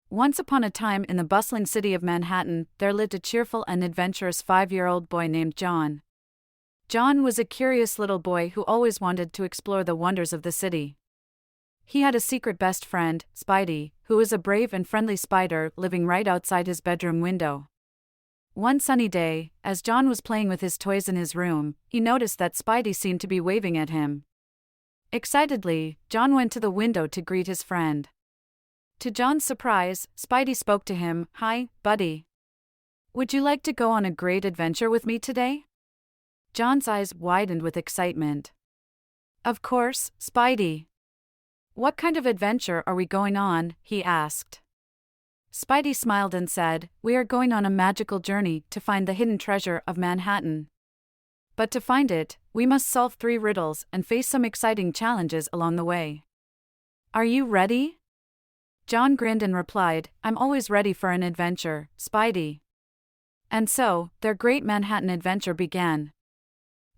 Once upon a time in the bustling city of Manhattan, there lived a cheerful and adventurous 5-year-old boy named John. John was a curious little boy who always wanted to explore the wonders of the city. He had a secret best friend, Spidey, who was a brave and friendly spider living right outside his bedroom window. One sunny day, as John was playing with his toys in his room, he noticed that Spidey seemed to be waving at him. Excitedly, John went to the window to greet his friend. To John's surprise, Spidey spoke to him. "Hi, buddy. Would you like to go on a great adventure with me today?" John's eyes widened with excitement. "Of course, Spidey. What kind of adventure are we going on?" he asked. Spidey smiled and said, "We are going on a magical journey to find the hidden treasure of Manhattan. But to find it, we must solve 3 riddles and face some exciting challenges along the way. Are you ready?" John grinned and replied, "I'm always ready for an adventure, Spidey." And so, their great Manhattan adventure began.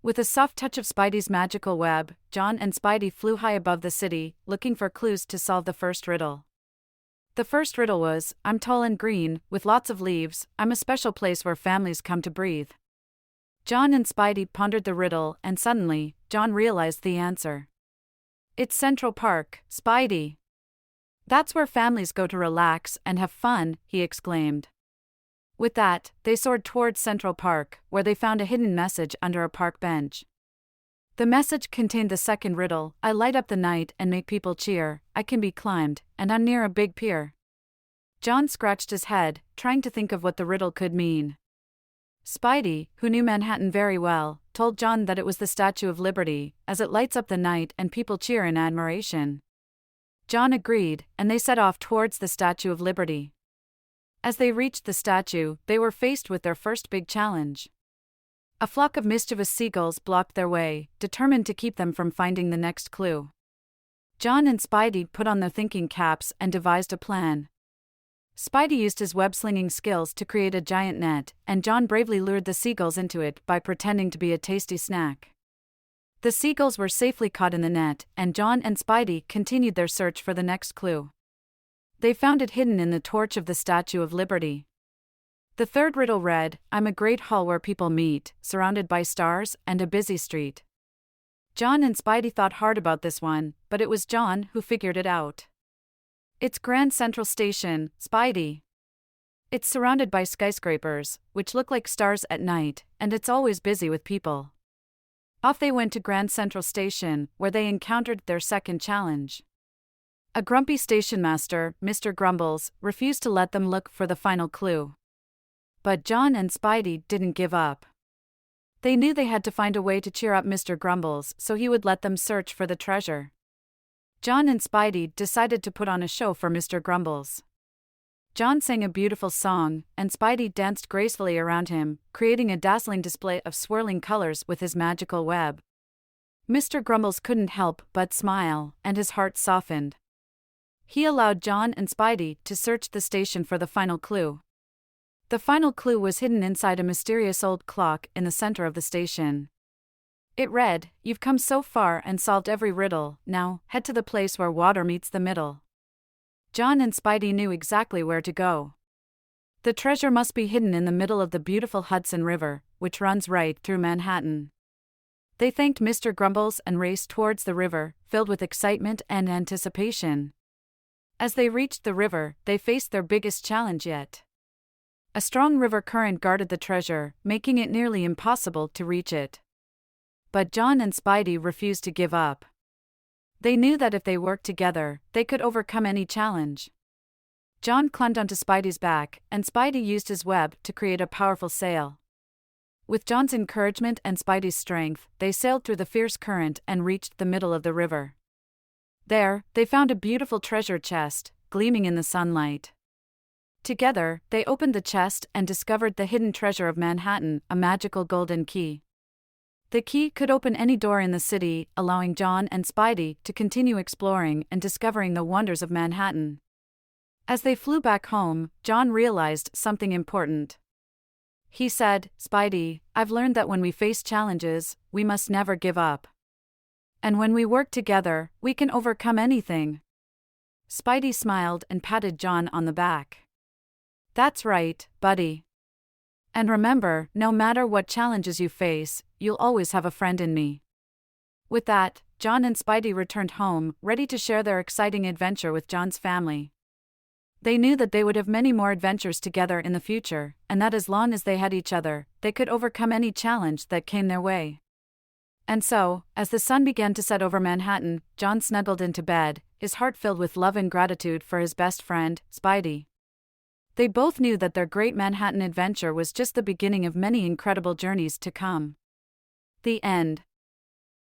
With a soft touch of Spidey's magical web, John and Spidey flew high above the city, looking for clues to solve the first riddle. The first riddle was, "I'm tall and green, with lots of leaves, I'm a special place where families come to breathe." John and Spidey pondered the riddle, and suddenly, John realized the answer. "It's Central Park, Spidey. That's where families go to relax and have fun," he exclaimed. With that, they soared towards Central Park, where they found a hidden message under a park bench. The message contained the second riddle, "I light up the night and make people cheer, I can be climbed, and I'm near a big pier." John scratched his head, trying to think of what the riddle could mean. Spidey, who knew Manhattan very well, told John that it was the Statue of Liberty, as it lights up the night and people cheer in admiration. John agreed, and they set off towards the Statue of Liberty. As they reached the statue, they were faced with their first big challenge. A flock of mischievous seagulls blocked their way, determined to keep them from finding the next clue. John and Spidey put on their thinking caps and devised a plan. Spidey used his web-slinging skills to create a giant net, and John bravely lured the seagulls into it by pretending to be a tasty snack. The seagulls were safely caught in the net, and John and Spidey continued their search for the next clue. They found it hidden in the torch of the Statue of Liberty. The third riddle read, "I'm a great hall where people meet, surrounded by stars and a busy street." John and Spidey thought hard about this one, but it was John who figured it out. "It's Grand Central Station, Spidey. It's surrounded by skyscrapers, which look like stars at night, and it's always busy with people." Off they went to Grand Central Station, where they encountered their second challenge. A grumpy station master, Mr. Grumbles, refused to let them look for the final clue. But John and Spidey didn't give up. They knew they had to find a way to cheer up Mr. Grumbles so he would let them search for the treasure. John and Spidey decided to put on a show for Mr. Grumbles. John sang a beautiful song, and Spidey danced gracefully around him, creating a dazzling display of swirling colors with his magical web. Mr. Grumbles couldn't help but smile, and his heart softened. He allowed John and Spidey to search the station for the final clue. The final clue was hidden inside a mysterious old clock in the center of the station. It read, "You've come so far and solved every riddle, now, head to the place where water meets the middle." John and Spidey knew exactly where to go. The treasure must be hidden in the middle of the beautiful Hudson River, which runs right through Manhattan. They thanked Mr. Grumbles and raced towards the river, filled with excitement and anticipation. As they reached the river, they faced their biggest challenge yet. A strong river current guarded the treasure, making it nearly impossible to reach it. But John and Spidey refused to give up. They knew that if they worked together, they could overcome any challenge. John climbed onto Spidey's back, and Spidey used his web to create a powerful sail. With John's encouragement and Spidey's strength, they sailed through the fierce current and reached the middle of the river. There, they found a beautiful treasure chest, gleaming in the sunlight. Together, they opened the chest and discovered the hidden treasure of Manhattan, a magical golden key. The key could open any door in the city, allowing John and Spidey to continue exploring and discovering the wonders of Manhattan. As they flew back home, John realized something important. He said, "Spidey, I've learned that when we face challenges, we must never give up. And when we work together, we can overcome anything." Spidey smiled and patted John on the back. "That's right, buddy. And remember, no matter what challenges you face, you'll always have a friend in me." With that, John and Spidey returned home, ready to share their exciting adventure with John's family. They knew that they would have many more adventures together in the future, and that as long as they had each other, they could overcome any challenge that came their way. And so, as the sun began to set over Manhattan, John snuggled into bed, his heart filled with love and gratitude for his best friend, Spidey. They both knew that their great Manhattan adventure was just the beginning of many incredible journeys to come. The end.